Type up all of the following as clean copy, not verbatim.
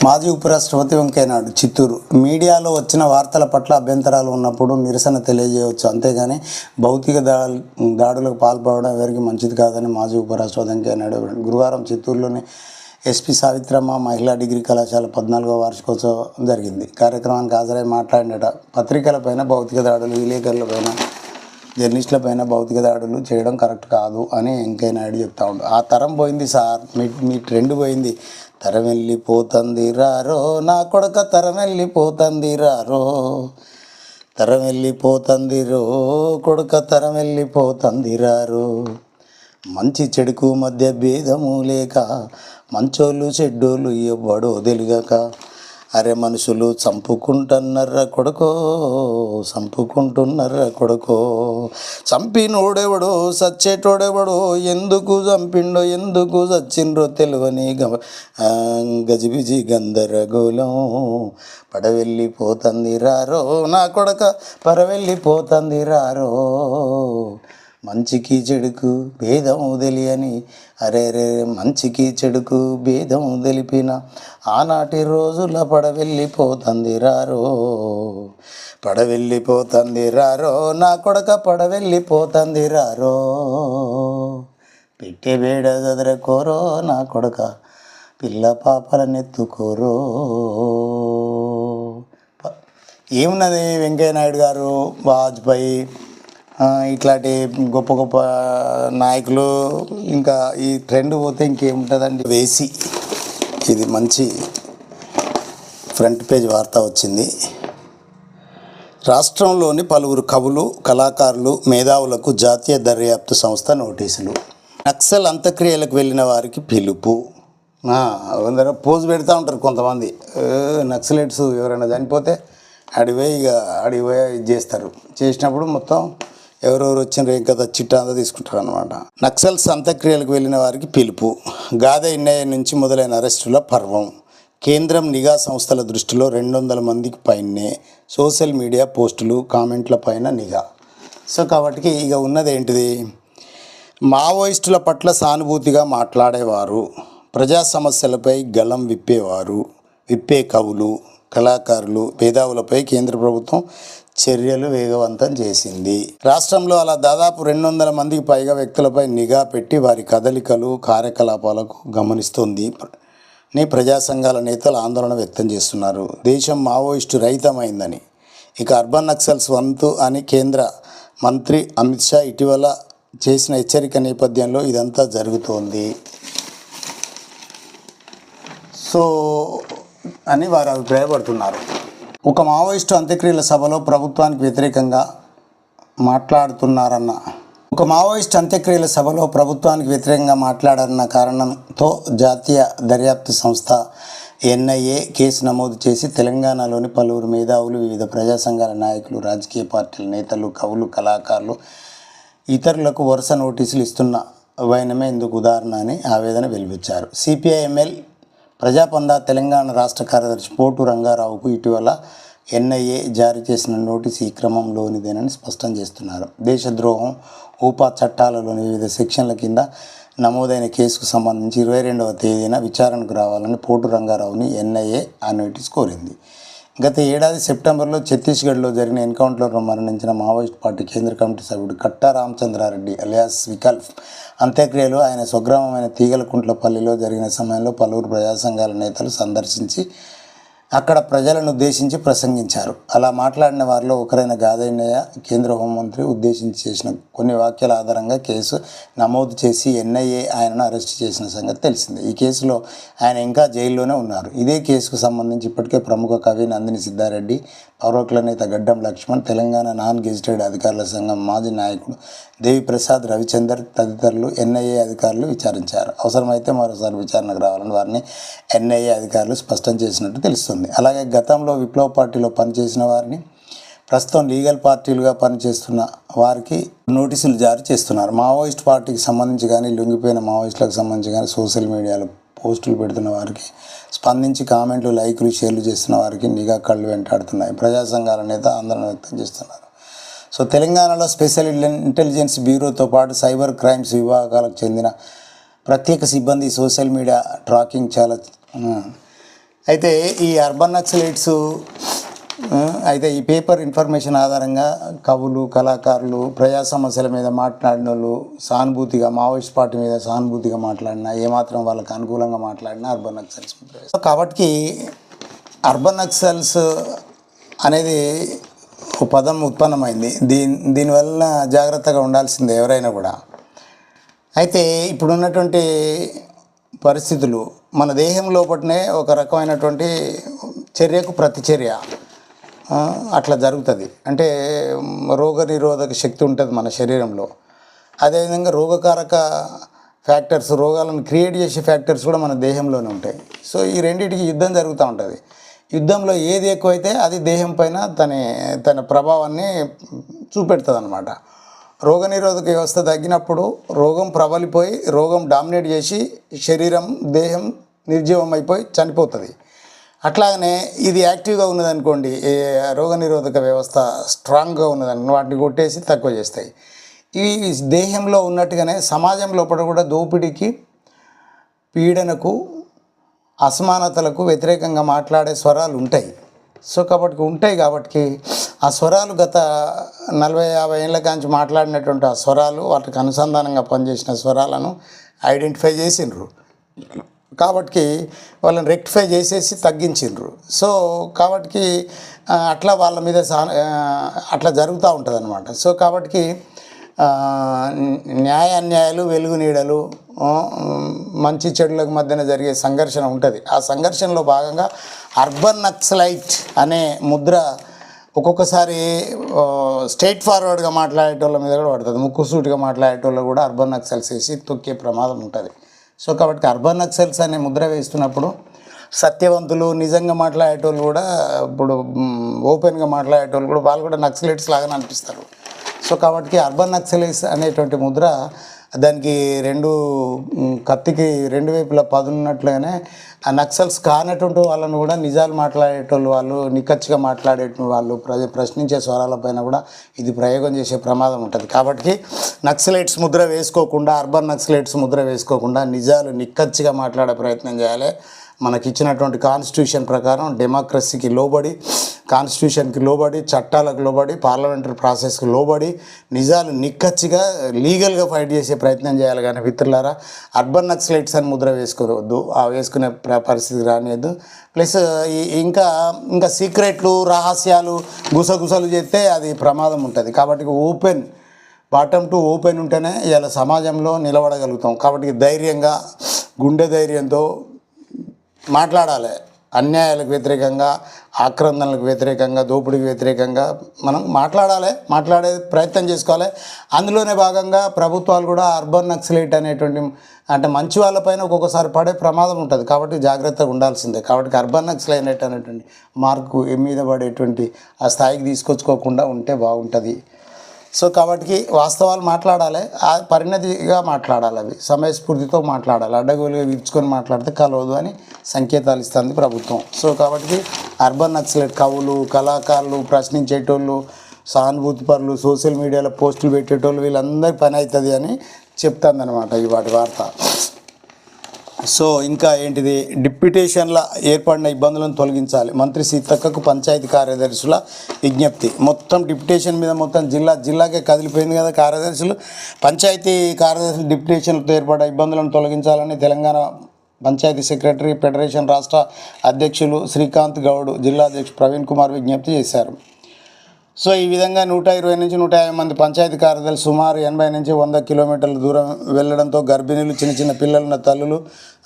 మాజీ ఉపరాష్ట్రపతి వెంకయ్య నాయుడు చిత్తూరు. మీడియాలో వచ్చిన వార్తల పట్ల అభ్యంతరాలు ఉన్నప్పుడు నిరసన తెలియజేయవచ్చు, అంతేగాని భౌతిక దాడులకు పాల్పడడం ఎవరికి మంచిది కాదని మాజీ ఉపరాష్ట్రపతి వెంకయ్య నాయుడు గురువారం చిత్తూరులోని ఎస్పీ సావిత్రమ్మ మహిళా డిగ్రీ కళాశాల 14వ వార్షికోత్సవం జరిగింది. కార్యక్రమానికి హాజరై మాట్లాడినట పత్రికలపైన భౌతిక దాడులు, విలేకరులపైన, జర్నలిస్టులపైన భౌతిక దాడులు చేయడం కరెక్ట్ కాదు అని వెంకయ్య నాయుడు చెప్తా ఉంటాడు. ఆ తరం పోయింది సార్, మీ ట్రెండ్ పోయింది. తరం వెళ్ళిపోతుంది రారో నా కొడక, తరం వెళ్ళిపోతుంది రారో, తరం వెళ్ళిపోతుంది రో కొడుక, తరం వెళ్ళిపోతుంది రారో. మంచి చెడుకు మధ్య భేదము లేక, మంచోళ్ళు చెడ్డోళ్ళు ఎవ్వడో తెలియక, అరే మనుషులు చంపుకుంటున్నారా కొడుకో, చంపుకుంటున్నారా కొడుకో. చంపినోడెవడో సచ్చేటోడెవడో, ఎందుకు చంపిండో ఎందుకు చచ్చిండ్రో తెలియని గజిబిజి గందరగోళం. పడవెళ్ళిపోతుంది రారో నా కొడక, పరవెళ్ళిపోతుంది రారో. మంచికి చెడుకు భేదం తెలియని, అరే రే మంచికి చెడుకు భేదం తెలిపిన ఆనాటి రోజుల పడవెళ్ళిపోతుంది రారో, పడవెళ్ళిపోతుంది రారో నా కొడక, పడవెళ్ళిపోతుంది రారో. పెట్టే బేడ చదరకోరో నా కొడక, పిల్ల పాపలనెత్తుకోరో. ఏమున్నది వెంకయ్య నాయుడు గారు, వాజ్పేయి ఇట్లాంటి గొప్ప గొప్ప నాయకులు, ఇంకా ఈ ట్రెండ్ పోతే ఇంకేముంటుందండి. వేసి ఇది మంచి ఫ్రంట్ పేజ్ వార్త వచ్చింది. రాష్ట్రంలోని పలువురు కవులు, కళాకారులు, మేధావులకు జాతీయ దర్యాప్తు సంస్థ నోటీసులు. నక్సల్ అంత్యక్రియలకు వెళ్ళిన వారికి పిలుపు. అందరూ పోజు పెడతా ఉంటారు కొంతమంది. నక్సలైట్స్ ఎవరైనా చనిపోతే అడిపోయి ఇది చేస్తారు. చేసినప్పుడు మొత్తం ఎవరెవరు వచ్చిన రేఖ చిట్టా అంతా తీసుకుంటారు అనమాట. నక్సల్స్ అంత్యక్రియలకు వెళ్ళిన వారికి పిలుపు. గాద ఇన్నయ్య నుంచి మొదలైన అరెస్టుల పర్వం. కేంద్రం నిఘా సంస్థల దృష్టిలో 200 మందికి పైనే. సోషల్ మీడియా పోస్టులు, కామెంట్ల పైన నిఘా. సో కాబట్టి ఇక ఉన్నది ఏంటిది, మావోయిస్టుల పట్ల సానుభూతిగా మాట్లాడేవారు, ప్రజా సమస్యలపై గళం విప్పే కవులు, కళాకారులు, మేధావులపై కేంద్ర ప్రభుత్వం చర్యలు వేగవంతం చేసింది. రాష్ట్రంలో అలా దాదాపు 200 మందికి పైగా వ్యక్తులపై నిఘా పెట్టి వారి కదలికలు, కార్యకలాపాలకు గమనిస్తోంది ని ప్రజా సంఘాల నేతలు ఆందోళన వ్యక్తం చేస్తున్నారు. దేశం మావోయిస్టు రహితమైందని, ఇక అర్బన్ నక్సల్స్ వంతు అని కేంద్ర మంత్రి అమిత్ షా ఇటీవల చేసిన హెచ్చరిక నేపథ్యంలో ఇదంతా జరుగుతోంది అని వారు అభిప్రాయపడుతున్నారు. ఒక మావోయిస్టు అంత్యక్రియల సభలో ప్రభుత్వానికి వ్యతిరేకంగా మాట్లాడారన్న కారణంతో జాతీయ దర్యాప్తు సంస్థ ఎన్ఐఏ కేసు నమోదు చేసి తెలంగాణలోని పలువురు మేధావులు, వివిధ ప్రజా సంఘాల నాయకులు, రాజకీయ పార్టీల నేతలు, కవులు, కళాకారులు, ఇతరులకు వరుస నోటీసులు ఇస్తున్న వైనమే ఇందుకు ఉదాహరణ అని ఆవేదన వెలిబుచ్చారు. సిపిఐఎంఎల్ ప్రజాపందా తెలంగాణ రాష్ట్ర కార్యదర్శి పోటు రంగారావుకు ఇటీవల ఎన్ఐఏ జారీ చేసిన నోటీసు ఈ క్రమంలోనిదేనని స్పష్టం చేస్తున్నారు. దేశద్రోహం, ఊపా చట్టాలలోని వివిధ సెక్షన్ల కింద నమోదైన కేసుకు సంబంధించి 22వ తేదీన విచారణకు రావాలని పోటు రంగారావుని ఎన్ఐఏ ఆ నోటీసు కోరింది. గత ఏడాది సెప్టెంబర్లో ఛత్తీస్గఢ్లో జరిగిన ఎన్కౌంటర్లో మరణించిన మావోయిస్ట్ పార్టీ కేంద్ర కమిటీ సభ్యుడు కట్టా రామచంద్రారెడ్డి అలియాస్ వికల్ప్ అంత్యక్రియలు ఆయన స్వగ్రామమైన తీగలకుంట్లపల్లిలో జరిగిన సమయంలో పలువురు ప్రజా సంఘాల నేతలు సందర్శించి అక్కడ ప్రజలను ఉద్దేశించి ప్రసంగించారు. అలా మాట్లాడిన వారిలో ఒకరైన గాదయ్య కేంద్ర హోంమంత్రి ఉద్దేశించి చేసిన కొన్ని వ్యాఖ్యల ఆధారంగా కేసు నమోదు చేసి ఎన్ఐఏ ఆయనను అరెస్టు చేసిన సంగతి తెలిసిందే. ఈ కేసులో ఆయన ఇంకా జైల్లోనే ఉన్నారు. ఇదే కేసుకు సంబంధించి ఇప్పటికే ప్రముఖ కవి నందిని సిద్ధారెడ్డి, పౌరకుల నేత గడ్డం లక్ష్మణ్, తెలంగాణ నాన్ గెజిటెడ్ అధికారుల సంఘం మాజీ నాయకుడు దేవిప్రసాద్ రవిచందర్ తదితరులు ఎన్ఐఏ అధికారులు విచారించారు. అవసరమైతే మరోసారి విచారణకు రావాలని వారిని ఎన్ఐఏ అధికారులు స్పష్టం చేసినట్టు తెలుస్తుంది. అలాగే గతంలో విప్లవ పార్టీలో పనిచేసిన వారిని, ప్రస్తుతం లీగల్ పార్టీలుగా పనిచేస్తున్న వారికి నోటీసులు జారీ చేస్తున్నారు. మావోయిస్ట్ పార్టీకి సంబంధించి కానీ, లొంగిపోయిన మావోయిస్టులకు సంబంధించి కానీ సోషల్ మీడియాలో పోస్టులు పెడుతున్న వారికి స్పందించి కామెంట్లు, లైకులు, షేర్లు చేస్తున్న వారికి నిఘా కళ్ళు వెంటాడుతున్నాయి. ప్రజా సంఘాల నేత ఆందోళన వ్యక్తం చేస్తున్నారు. సో తెలంగాణలో స్పెషల్ ఇంటెలిజెన్స్ బ్యూరోతో పాటు సైబర్ క్రైమ్స్ విభాగాలకు చెందిన ప్రత్యేక సిబ్బంది సోషల్ మీడియా ట్రాకింగ్ చాలా అయితే ఈ అర్బన్ నక్సలైట్స్ అయితే ఈ పేపర్ ఇన్ఫర్మేషన్ ఆధారంగా కవులు, కళాకారులు, ప్రజా సమస్యల మీద మాట్లాడిన వాళ్ళు సానుభూతిగా, మావోయిస్ట్ పార్టీ మీద సానుభూతిగా మాట్లాడినా, ఏమాత్రం వాళ్ళకి అనుకూలంగా మాట్లాడినా అర్బన్ నక్సల్స్. కాబట్టి అర్బన్ నక్సల్స్ అనేది ఒక పదం ఉత్పన్నమైంది. దీనివల్ల జాగ్రత్తగా ఉండాల్సిందే ఎవరైనా కూడా. అయితే ఇప్పుడున్నటువంటి పరిస్థితులు మన దేహం లోపలనే ఒక రకమైనటువంటి చర్యకు ప్రతిచర్య అట్లా జరుగుతుంది. అంటే రోగనిరోధక శక్తి ఉంటుంది మన శరీరంలో. అదేవిధంగా రోగకారక ఫ్యాక్టర్స్, రోగాలను క్రియేట్ చేసే ఫ్యాక్టర్స్ కూడా మన దేహంలోనే ఉంటాయి. సో ఈ రెండింటికి యుద్ధం జరుగుతూ ఉంటుంది. యుద్ధంలో ఏది ఎక్కువైతే అది దేహం పైన తన ప్రభావాన్ని చూపెడుతుంది అన్నమాట. రోగనిరోధక వ్యవస్థ తగ్గినప్పుడు రోగం ప్రబలిపోయి, రోగం డామినేట్ చేసి శరీరం, దేహం నిర్జీవం అయిపోయి చనిపోతుంది. అట్లాగనే ఇది యాక్టివ్గా ఉన్నదనుకోండి, రోగనిరోధక వ్యవస్థ స్ట్రాంగ్గా ఉన్నదని వాటిని కొట్టేసి తక్కువ చేస్తాయి. ఇవి దేహంలో ఉన్నట్టుగానే సమాజం లోపల కూడా దోపిడీకి, పీడనకు, అసమానతలకు వ్యతిరేకంగా మాట్లాడే స్వరాలు ఉంటాయి. సో కాబట్టి ఆ స్వరాలు గత 40-50 ఏళ్ళ కాంచి మాట్లాడినటువంటి ఆ స్వరాలు, వాటికి అనుసంధానంగా పనిచేసిన స్వరాలను ఐడెంటిఫై చేసిండ్రు. కాబట్టి వాళ్ళని రెక్టిఫై చేసేసి తగ్గించిండ్రు. సో కాబట్టి అట్లా వాళ్ళ మీద అట్లా జరుగుతూ ఉంటుంది అన్నమాట. సో కాబట్టి న్యాయ అన్యాయాలు, వెలుగు నీడలు, మంచి చెడులకు మధ్యన జరిగే సంఘర్షణ ఉంటుంది. ఆ సంఘర్షణలో భాగంగా అర్బన్ నక్సలైట్ అనే ముద్ర ఒక్కొక్కసారి స్ట్రైట్ ఫార్వర్డ్గా మాట్లాడేటోళ్ళ మీద కూడా పడుతుంది. ముక్కుసూటిగా మాట్లాడేటోళ్ళు కూడా అర్బన్ నక్సల్స్ వేసి తొక్కే ప్రమాదం ఉంటుంది. సో కాబట్టి అర్బన్ నక్సల్స్ అనే ముద్ర వేస్తున్నప్పుడు సత్యవంతులు, నిజంగా మాట్లాడేటోళ్ళు కూడా, ఇప్పుడు ఓపెన్గా మాట్లాడేటోళ్ళు కూడా, వాళ్ళు కూడా నక్సలైట్స్ లాగానే అనిపిస్తారు. సో కాబట్టి అర్బన్ నక్సలైట్స్ అనేటువంటి ముద్ర దానికి కత్తికి రెండు వైపులా పదున్నట్లుగానే ఆ నక్సల్స్ కానటువంటి వాళ్ళను కూడా నిజాలు మాట్లాడేటోళ్ళు, వాళ్ళు నిక్కచ్చిగా మాట్లాడేటువంటి వాళ్ళు, ప్రశ్నించే స్వరాలపైన కూడా ఇది ప్రయోగం చేసే ప్రమాదం ఉంటుంది. కాబట్టి నక్సలైట్స్ ముద్ర వేసుకోకుండా, అర్బన్ నక్సలైట్స్ ముద్ర వేసుకోకుండా నిజాలు నిక్కచ్చిగా మాట్లాడే ప్రయత్నం చేయాలి. మనకిచ్చినటువంటి కాన్స్టిట్యూషన్ ప్రకారం డెమోక్రసీకి లోబడి, కాన్స్టిట్యూషన్కి లోబడి, చట్టాలకు లోబడి, పార్లమెంటరీ ప్రాసెస్కి లోబడి నిజాలు నిక్కచ్చిగా లీగల్గా ఫైట్ చేసే ప్రయత్నం చేయాలి. కానీ మిత్రులారా, అర్బన్ నక్సలైట్స్ అని ముద్ర వేసుకోవద్దు, వేసుకునే పరిస్థితి రానియద్దు. ప్లస్ ఇంకా సీక్రెట్లు, రహస్యాలు, గుసగుసలు చేస్తే అది ప్రమాదం ఉంటుంది. కాబట్టి బాటమ్ టు ఓపెన్ ఉంటేనే ఇలా సమాజంలో నిలబడగలుగుతాం. కాబట్టి ధైర్యంగా, గుండె ధైర్యంతో మాట్లాడాలి. అన్యాయాలకు వ్యతిరేకంగా, ఆక్రందనలకు వ్యతిరేకంగా, దోపిడీకి వ్యతిరేకంగా మనం మాట్లాడే ప్రయత్నం చేసుకోవాలి. అందులోనే భాగంగా ప్రభుత్వాలు కూడా అర్బన్ నక్సలైట్ అనేటువంటి, అంటే మంచి వాళ్ళపైన ఒక్కొక్కసారి పడే ప్రమాదం ఉంటుంది. కాబట్టి జాగ్రత్తగా ఉండాల్సిందే. కాబట్టి అర్బన్ నక్సలైట్ అనేటువంటి మార్కు మీద పడేటువంటి ఆ స్థాయికి తీసుకొచ్చుకోకుండా ఉంటే బాగుంటుంది. సో కాబట్టి వాస్తవాలు మాట్లాడాలి, పరిణతిగా మాట్లాడాలి, అవి సమయస్ఫూర్తితో మాట్లాడాలి. అడ్డగోలుగా విరుచుకొని మాట్లాడితే కలవదు అని సంకేతాలు ఇస్తుంది ప్రభుత్వం. సో కాబట్టి అర్బన్ నక్సలైట్ కవులు, కళాకారులు, ప్రశ్నించేటోళ్ళు, సానుభూతి పరులు, సోషల్ మీడియాలో పోస్టులు పెట్టేటోళ్ళు, వీళ్ళందరి పని అవుతుంది అని చెప్తుందన్నమాట ఈ వాటి వార్త. సో ఇంకా ఏంటిది, డిప్యూటేషన్ల ఏర్పడిన ఇబ్బందులను తొలగించాలి. మంత్రి సీతక్కకు పంచాయతీ కార్యదర్శుల విజ్ఞప్తి. మొత్తం డిప్యూటేషన్ మీద మొత్తం జిల్లాకే కదిలిపోయింది కదా కార్యదర్శులు. పంచాయతీ కార్యదర్శులు డిప్యూటేషన్లతో ఏర్పడ్డ ఇబ్బందులను తొలగించాలని తెలంగాణ పంచాయతీ సెక్రటరీ, ఫెడరేషన్ రాష్ట్ర అధ్యక్షులు శ్రీకాంత్ గౌడ్, జిల్లా అధ్యక్షుడు ప్రవీణ్ కుమార్ విజ్ఞప్తి చేశారు. సో ఈ విధంగా 120 నుంచి 150 మంది పంచాయతీ కార్యదర్శులు సుమారు 80 నుంచి 100 కిలోమీటర్ల దూరం వెళ్లడంతో గర్భిణీలు, చిన్న పిల్లలున్న తల్లులు,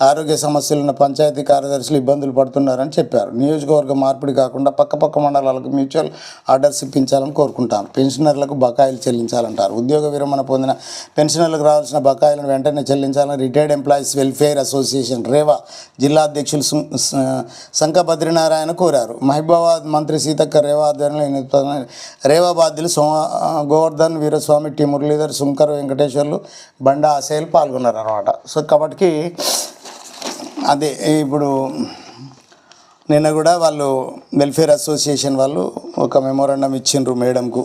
ఆరోగ్య సమస్యలున్న పంచాయతీ కార్యదర్శులు ఇబ్బందులు పడుతున్నారని చెప్పారు. నియోజకవర్గ మార్పిడి కాకుండా పక్క మండలాలకు మ్యూచువల్ ఆర్డర్స్ ఇప్పించాలని కోరుకుంటాం. పెన్షనర్లకు బకాయిలు చెల్లించాలంటారు. ఉద్యోగ విరమణ పొందిన పెన్షనర్లకు రావాల్సిన బకాయిలను వెంటనే చెల్లించాలని retired employees welfare association Rewa జిల్లా అధ్యక్షులు సంక బద్రీనారాయణ కోరారు. మహబూబాబాద్ మంత్రి సీతక్క రేవా ఆధ్వర్యంలో రేవా బాధ్యులు గోవర్ధన్, వీరస్వామి, టి మురళీధర్, సుంకర్ వెంకటేశ్వర్లు, బండా ఆశయాలు పాల్గొన్నారు అన్నమాట. సో కాబట్టి అదే ఇప్పుడు నిన్న కూడా వాళ్ళు వెల్ఫేర్ అసోసియేషన్ వాళ్ళు ఒక మెమోరాండం ఇచ్చిండ్రు మేడంకు.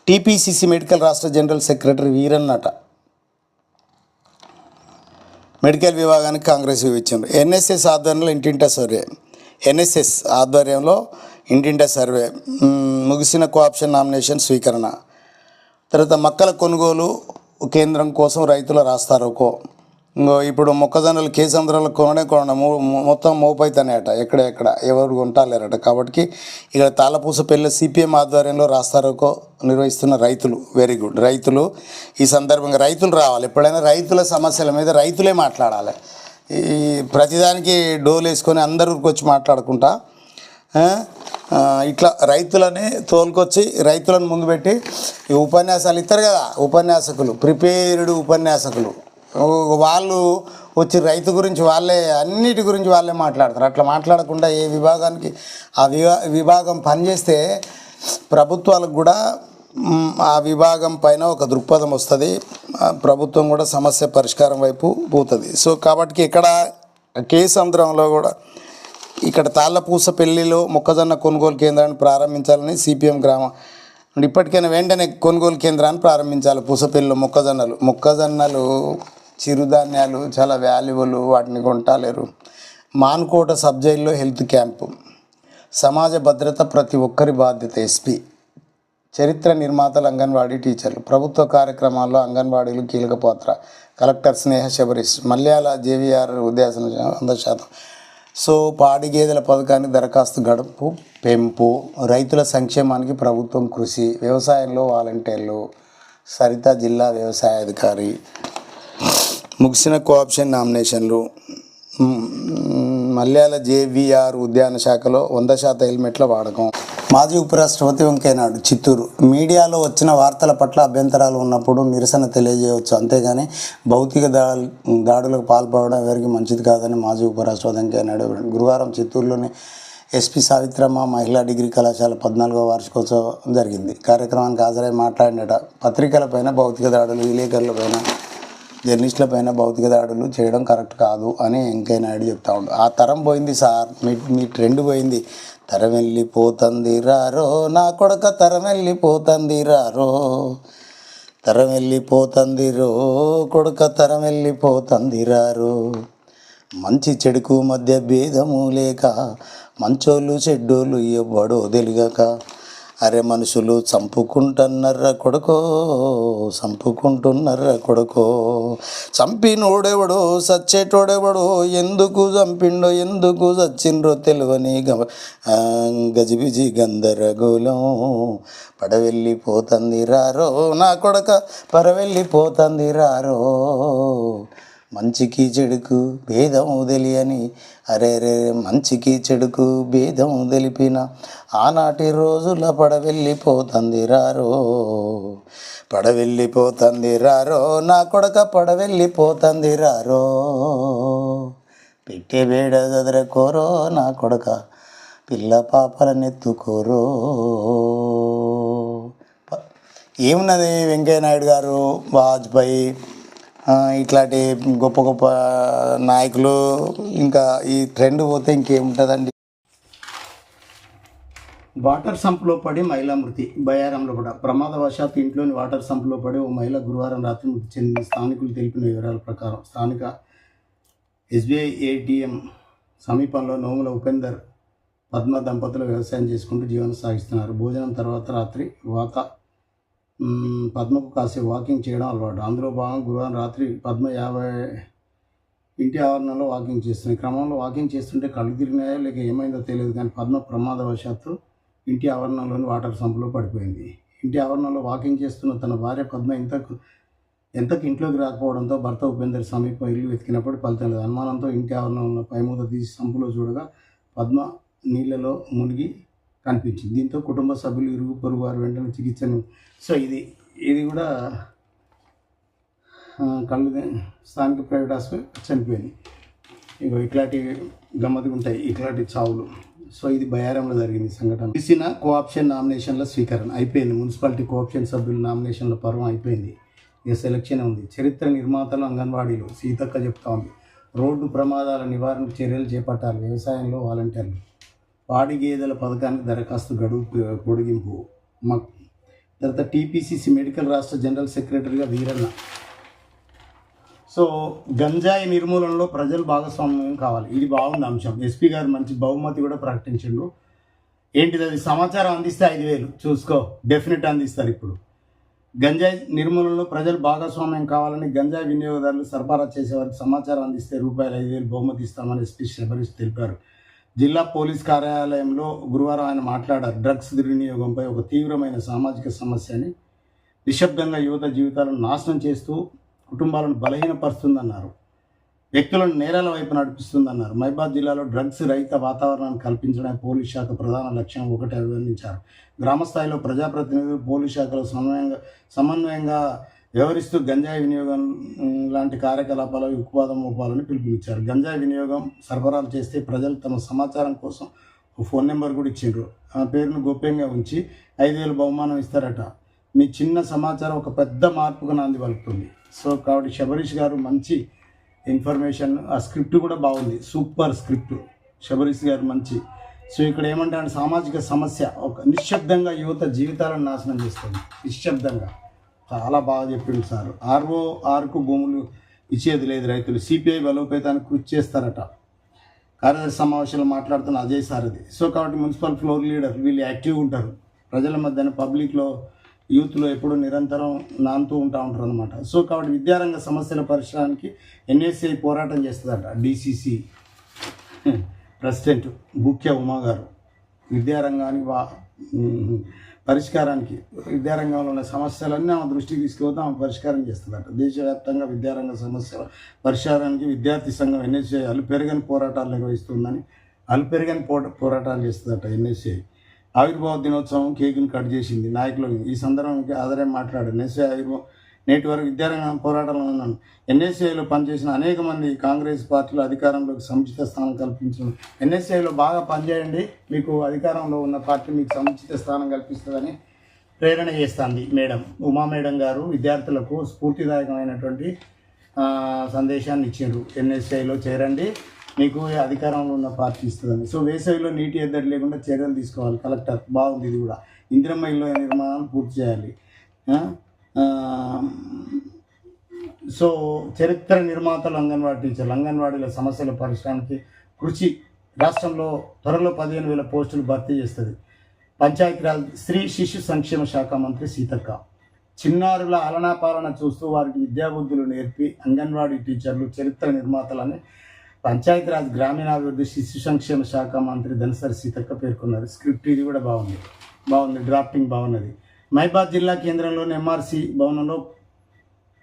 టీపీసీసీ మెడికల్ రాష్ట్ర జనరల్ సెక్రటరీ వీరన్నట మెడికల్ విభాగానికి కాంగ్రెస్ ఇచ్చిండ్రు. ఎన్ఎస్ఎస్ ఆధ్వర్యంలో ఇంటింటా సర్వే, ఎన్ఎస్ఎస్ ఆధ్వర్యంలో ఇంటింటా సర్వే, ముగిసిన కోఆప్షన్ నామినేషన్ స్వీకరణ. తర్వాత మొక్కల కొనుగోలు కేంద్రం కోసం రైతుల రాస్తారోకో. ఇప్పుడు మొక్కజొన్నలు కేసంద్రాలు మొత్తం మోపైతానేట, ఎక్కడ ఎవరు కొంటాలేరట. కాబట్టి ఇక్కడ తాళ్ళపూసపల్లి సిపిఎం ఆధ్వర్యంలో రాస్తారోకో నిర్వహిస్తున్న రైతులు, వెరీ గుడ్. రైతులు ఈ సందర్భంగా రైతులు రావాలి. ఎప్పుడైనా రైతుల సమస్యల మీద రైతులే మాట్లాడాలి. ఈ ప్రతిదానికి డోలు వేసుకొని అందరికి వచ్చి మాట్లాడుకుంటా ఇట్లా రైతులని తోలుకొచ్చి రైతులను ముందు పెట్టి ఈ ఉపన్యాసాలు ఇస్తారు కదా, ఉపన్యాసకులు, ప్రిపేర్డ్ ఉపన్యాసకులు, వాళ్ళు వచ్చి రైతు గురించి వాళ్ళే అన్నిటి గురించి వాళ్ళే మాట్లాడతారు. అట్లా మాట్లాడకుండా ఏ విభాగానికి ఆ విభాగం పనిచేస్తే ప్రభుత్వాలకు కూడా ఆ విభాగం పైన ఒక దృక్పథం వస్తుంది, ప్రభుత్వం కూడా సమస్య పరిష్కారం వైపు పోతుంది. సో కాబట్టి ఇక్కడ కేసంద్రంలో కూడా ఇక్కడ తాళ్ళపూసపల్లిలో మొక్కజొన్న కొనుగోలు కేంద్రాన్ని ప్రారంభించాలని సిపిఎం గ్రామం ఇప్పటికైనా వెంటనే కొనుగోలు కేంద్రాన్ని ప్రారంభించాలి. పూసపల్లిలో మొక్కజొన్నలు చిరుధాన్యాలు చాలా వాల్యుబుల్, వాటిని కొంటాలేరు. మాన్కోట సబ్ జైల్లో హెల్త్ క్యాంపు, సమాజ భద్రత ప్రతి ఒక్కరి బాధ్యత. ఎస్పీ చరిత్ర నిర్మాతలు అంగన్వాడీ టీచర్లు, ప్రభుత్వ కార్యక్రమాల్లో అంగన్వాడీలు కీలక పాత్ర. కలెక్టర్ స్నేహ శబరీష్, మల్యాల జేవీఆర్ ఉద్యాసన 100%. సో పాడి గేదెల పథకానికి దరఖాస్తు గడుపు పెంపు, రైతుల సంక్షేమానికి ప్రభుత్వం కృషి, వ్యవసాయంలో వాలంటీర్లు. సరిత జిల్లా వ్యవసాయ అధికారి. ముగిసిన కోఆప్షన్ నామినేషన్లు. మల్యాల జేవీఆర్ ఉద్యాన శాఖలో 100% హెల్మెట్ల వాడకం. మాజీ ఉపరాష్ట్రపతి వెంకయ్యనాయుడు చిత్తూరు, మీడియాలో వచ్చిన వార్తల పట్ల అభ్యంతరాలు ఉన్నప్పుడు నిరసన తెలియజేయవచ్చు, అంతేగాని భౌతిక దాడులకు పాల్పడడం ఎవరికి మంచిది కాదని మాజీ ఉపరాష్ట్రపతి వెంకయ్యనాయుడు గురువారం చిత్తూరులోని ఎస్పీ సావిత్రమ్మ మహిళా డిగ్రీ కళాశాల 14వ వార్షికోత్సవం జరిగింది. కార్యక్రమానికి హాజరై మాట్లాడినట, పత్రికలపైన భౌతిక దాడులు, విలేకరులపైన, జర్నలిస్టులపైన భౌతిక దాడులు చేయడం కరెక్ట్ కాదు అని వెంకయ్యనాయుడు చెప్తా ఉండు. ఆ తరం పోయింది సార్, మీ ట్రెండ్ పోయింది. తరం వెళ్ళిపోతుంది రారో నా కొడక, తరం వెళ్ళిపోతుంది రారో, తరం వెళ్ళిపోతుంది రో కొడుక, తరం వెళ్ళిపోతుంది రారో. మంచి చెడుకు మధ్య భేదము లేక, మంచోళ్ళు చెడ్డోళ్ళు ఎవ్వడో తెలియక, అరే మనుషులు చంపుకుంటున్నారా కొడుకో, చంపుకుంటున్నారా కొడుకో, చంపినోడెవడో సచ్చేటోడెవడో, ఎందుకు చంపిండో ఎందుకు చచ్చిండ్రో తెలియని గజిబిజి గందరగోళం, పడవెళ్ళిపోతుంది రారో నా కొడక, పరవెళ్ళిపోతుంది రారో. మంచికి చెడుకు భేదము తెలియని, అరే మంచికి చెడుకు భేదము తెలిపిన ఆనాటి రోజుల పడవెళ్ళిపోతుంది రారో, పడవెళ్ళిపోతుంది రారో నా కొడక, పడవెళ్ళిపోతుంది రారో. పెట్టే బేడ చదరకోరో నా కొడక, పిల్ల పాపలనెత్తుకోరో. ఏమున్నది వెంకయ్యనాయుడు గారు, వాజ్పేయి ఇట్లాంటి గొప్ప గొప్ప నాయకులు, ఇంకా ఈ ట్రెండ్ పోతే ఇంకేముంటుందండి. వాటర్ సంపులో పడి మహిళా మృతి. బయారంలో కూడా ప్రమాదవశాత్తు ఇంట్లోని వాటర్ సంపులో పడి ఓ మహిళ గురువారం రాత్రి మృతి చెందింది. స్థానికులు తెలిపిన వివరాల ప్రకారం స్థానిక ఎస్బీఐ ఏటీఎం సమీపంలో నోముల ఉపేందర్ పద్మ దంపతులు వ్యవసాయం చేసుకుంటూ జీవనం సాగిస్తున్నారు. భోజనం తర్వాత రాత్రి పద్మకు కాసేపు వాకింగ్ చేయడం అలవాటు. అందులో భాగంగా గురువారం రాత్రి పద్మ ఇంటి ఆవరణలో వాకింగ్ చేస్తుంది. క్రమంలో వాకింగ్ చేస్తుంటే కళ్ళు తిరిగినాయో లేక ఏమైందో తెలియదు, కానీ పద్మ ప్రమాదవశాత్తు ఇంటి ఆవరణలోని వాటర్ సంపులో పడిపోయింది. ఇంటి ఆవరణలో వాకింగ్ చేస్తున్న తన భార్య పద్మ ఎంతకు ఇంట్లోకి రాకపోవడంతో భర్త ఉపేందర్ సమీప ఇల్లు వెతికినప్పుడు ఫలితం లేదు. అనుమానంతో ఇంటి ఆవరణలో ఉన్న పైమూత తీసి సంపులో చూడగా పద్మ నీళ్ళలో మునిగి కనిపించింది. దీంతో కుటుంబ సభ్యులు, ఇరుగు పొరుగు వారు వెంటనే చికిత్సను. సో ఇది కూడా కళ్ళు స్థానిక ప్రైవేట్ హాస్పిటల్ చనిపోయింది. ఇట్లాంటి గమ్మత్తుగా ఉంటాయి ఇట్లాంటి చావులు. సో ఇది బయారంలో జరిగింది సంఘటన. ఇసిన కోఆప్షన్ నామినేషన్ల స్వీకరణ అయిపోయింది. మున్సిపాలిటీ కోఆప్షన్ సభ్యుల నామినేషన్ల పర్వం అయిపోయింది. ఇక సెలక్షన్ ఉంది. చరిత్ర నిర్మాతలు అంగన్వాడీలు. సీతక్క చెప్తా ఉంది. రోడ్డు ప్రమాదాల నివారణకు చర్యలు చేపట్టాలి. వ్యవసాయంలో వాలంటీర్లు. పాడి గేదెల పథకానికి దరఖాస్తు గడువు పొడిగింపు. తర్వాత టీపీసీసీ మెడికల్ రాష్ట్ర జనరల్ సెక్రటరీగా వీరన్న. సో గంజాయి నిర్మూలనలో ప్రజలు భాగస్వామ్యం కావాలి. ఇది బాగుంది అంశం. ఎస్పీ గారు మంచి బహుమతి కూడా ప్రకటించిండు. ఏంటిది అది? సమాచారం అందిస్తే 5,000 చూసుకో, డెఫినెట్ అందిస్తారు. ఇప్పుడు గంజాయి నిర్మూలనలో ప్రజలు భాగస్వామ్యం కావాలని గంజాయి వినియోగదారులు సరఫరా చేసేవారికి సమాచారం అందిస్తే ₹5,000 బహుమతి ఇస్తామని ఎస్పీ శబరీష్ తెలిపారు. జిల్లా పోలీస్ కార్యాలయంలో గురువారం ఆయన మాట్లాడారు. డ్రగ్స్ దుర్వినియోగంపై ఒక తీవ్రమైన సామాజిక సమస్యని నిశ్శబ్దంగా యువత జీవితాలను నాశనం చేస్తూ కుటుంబాలను బలహీనపరుస్తుందన్నారు. వ్యక్తులను నేరాల వైపు నడిపిస్తుందన్నారు. మహబూబాబాద్ జిల్లాలో డ్రగ్స్ రహిత వాతావరణాన్ని కల్పించడమే పోలీస్ శాఖ ప్రధాన లక్ష్యం ఒకటి అభివర్ణించారు. గ్రామస్థాయిలో ప్రజాప్రతినిధులు పోలీస్ శాఖలో సమన్వయంగా వ్యవహరిస్తూ గంజాయి వినియోగం లాంటి కార్యకలాపాలు ఉక్కుపాదం మోపాలని పిలుపునిచ్చారు. గంజాయి వినియోగం సరఫరాలు చేస్తే ప్రజలు తమ సమాచారం కోసం ఒక ఫోన్ నెంబర్ కూడా ఇచ్చిండ్రు. ఆ పేరును గోప్యంగా ఉంచి 5,000 బహుమానం ఇస్తారట. మీ చిన్న సమాచారం ఒక పెద్ద మార్పుకు నాంది పలుకుతుంది. సో కాబట్టి శబరీష్ గారు మంచి ఇన్ఫర్మేషన్, ఆ స్క్రిప్ట్ కూడా బాగుంది, సూపర్ స్క్రిప్ట్. శబరీష్ గారు మంచి. సో ఇక్కడ ఏమంటారు, సామాజిక సమస్య ఒక నిశ్శబ్దంగా యువత జీవితాలను నాశనం చేస్తుంది. నిశ్శబ్దంగా చాలా బాగా చెప్పింది సార్. ఆర్ఓఆర్కు భూములు ఇచ్చేది లేదు రైతులు. సిపిఐ బలోపేతానికి కృషి చేస్తారట. కార్యదర్శి సమావేశంలో మాట్లాడుతున్న అజయ్ సారథి. సో కాబట్టి మున్సిపల్ ఫ్లోర్ లీడర్ వీళ్ళు యాక్టివ్గా ఉంటారు. ప్రజల మధ్యన పబ్లిక్లో యూత్లో ఎప్పుడు నిరంతరం నానుతూ ఉంటారు అనమాట. సో కాబట్టి విద్యారంగ సమస్యల పరిష్కారానికి ఎన్ఎస్ఐ పోరాటం చేస్తుందట. డిసిసి ప్రెసిడెంట్ బుక్య ఉమా గారు విద్యారంగానికి పరిష్కారానికి, విద్యారంగంలో ఉన్న సమస్యలన్నీ ఆమె దృష్టికి తీసుకుపోతే ఆమె పరిష్కారం చేస్తుందట. దేశవ్యాప్తంగా విద్యారంగ సమస్యల పరిష్కారానికి విద్యార్థి సంఘం ఎన్ఎస్ఐ అలుపెరగని పోరాటాలు నిర్వహిస్తుందని, అలుపెరగని పోరాటాలు చేస్తుందట ఎన్ఎస్ఐ. ఆవిర్భావ దినోత్సవం కేకును కట్ చేసింది నాయకులు. ఈ సందర్భంగా ఆదరే మాట్లాడారు. ఎన్ఎస్ఐ ఆవిర్భావం నేటి వరకు విద్యారంగ పోరాటంలో ఉన్నాను. ఎన్ఎస్ఐలో పనిచేసిన అనేక మంది కాంగ్రెస్ పార్టీలో అధికారంలోకి సముచిత స్థానం కల్పించడం. ఎన్ఎస్ఐలో బాగా పనిచేయండి, మీకు అధికారంలో ఉన్న పార్టీ మీకు సముచిత స్థానం కల్పిస్తుందని ప్రేరణ చేస్తుంది మేడం ఉమా మేడం గారు. విద్యార్థులకు స్ఫూర్తిదాయకమైనటువంటి సందేశాన్ని ఇచ్చిండ్రు. ఎన్ఎస్ఐలో చేరండి, మీకు అధికారంలో ఉన్న పార్టీ ఇస్తుందని. సో వేసవిలో నీటి ఎద్దడి లేకుండా చర్యలు తీసుకోవాలి కలెక్టర్. బాగుంది ఇది కూడా. ఇందిరమ్మ ఇళ్ళ నిర్మాణాలు పూర్తి చేయాలి. సో చరిత్ర నిర్మాతలు అంగన్వాడీ టీచర్లు, అంగన్వాడీల సమస్యల పరిష్కారానికి కృషి. రాష్ట్రంలో త్వరలో 15,000 పోస్టులు భర్తీ చేస్తుంది పంచాయతీరాజ్ స్త్రీ శిశు సంక్షేమ శాఖ మంత్రి సీతక్క. చిన్నారుల ఆలనాపాలన చూస్తూ వారికి విద్యాబుద్ధులు నేర్పి అంగన్వాడీ టీచర్లు చరిత్ర నిర్మాతలని పంచాయతీరాజ్ గ్రామీణాభివృద్ధి శిశు సంక్షేమ శాఖ మంత్రి ధనసరి సీతక్క పేర్కొన్నారు. స్క్రిప్ట్ ఇది కూడా బాగుంది, డ్రాఫ్టింగ్ బాగున్నది. మహబూబాబాద్ జిల్లా కేంద్రంలోని ఎంఆర్సి భవనంలో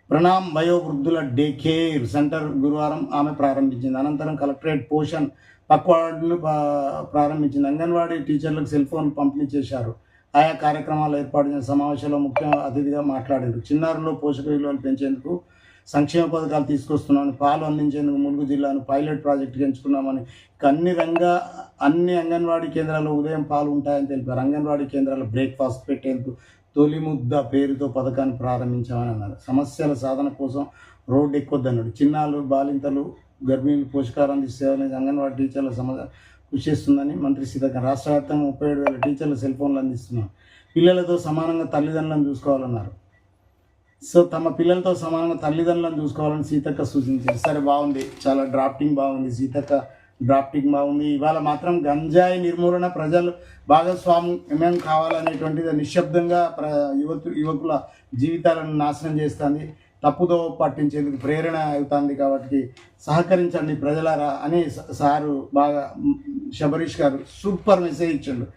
ప్రణామ్ వయోవృద్ధుల డే కేర్ సెంటర్ గురువారం ఆమె ప్రారంభించింది. అనంతరం కలెక్టరేట్ పోషణ్ పక్వార్డును ప్రారంభించింది. అంగన్వాడీ టీచర్లకు సెల్ ఫోన్ పంపిణీ చేశారు. ఆయా కార్యక్రమాలు ఏర్పాటు చేసిన సమావేశంలో ముఖ్య అతిథిగా మాట్లాడారు. చిన్నారుల్లో పోషక విలువలు పెంచేందుకు సంక్షేమ పథకాలు తీసుకొస్తున్నామని, పాలు అందించేందుకు ములుగు జిల్లాను పైలట్ ప్రాజెక్టుగా ఎంచుకున్నామని, అన్ని అంగన్వాడీ కేంద్రాల్లో ఉదయం పాలు ఉంటాయని తెలిపారు. అంగన్వాడీ కేంద్రాల్లో బ్రేక్ఫాస్ట్ పెట్టేందుకు తొలి ముద్ద పేరుతో పథకాన్ని ప్రారంభించామని అన్నారు. సమస్యల సాధన కోసం రోడ్డు ఎక్కొద్దన్నాడు. చిన్నారులు, బాలింతలు, గర్భిణీలు పోషకాహారం సేవలు అంగన్వాడీ టీచర్ల కృషి చేస్తుందని మంత్రి సీతక్క. రాష్ట్ర వ్యాప్తంగా 37,000 టీచర్లు సెల్ ఫోన్లు అందిస్తున్నారు. పిల్లలతో సమానంగా తల్లిదండ్రులను చూసుకోవాలన్నారు. సో తమ పిల్లలతో సమానంగా తల్లిదండ్రులను చూసుకోవాలని సీతక్క సూచించారు. సరే, బాగుంది, చాలా డ్రాఫ్టింగ్ బాగుంది, సీతక్క డ్రాఫ్టింగ్ బాగుంది. ఇవాళ మాత్రం గంజాయి నిర్మూలన ప్రజలు భాగస్వామ్యం కావాలనేటువంటిది నిశ్శబ్దంగా యువకుల జీవితాలను నాశనం చేస్తుంది, తప్పుదో పట్టించేందుకు ప్రేరణ అవుతుంది. కాబట్టి సహకరించండి ప్రజలారా అని సారు బాగా శబరీష్ గారు సూపర్ మెసేజ్ ఇచ్చిండు.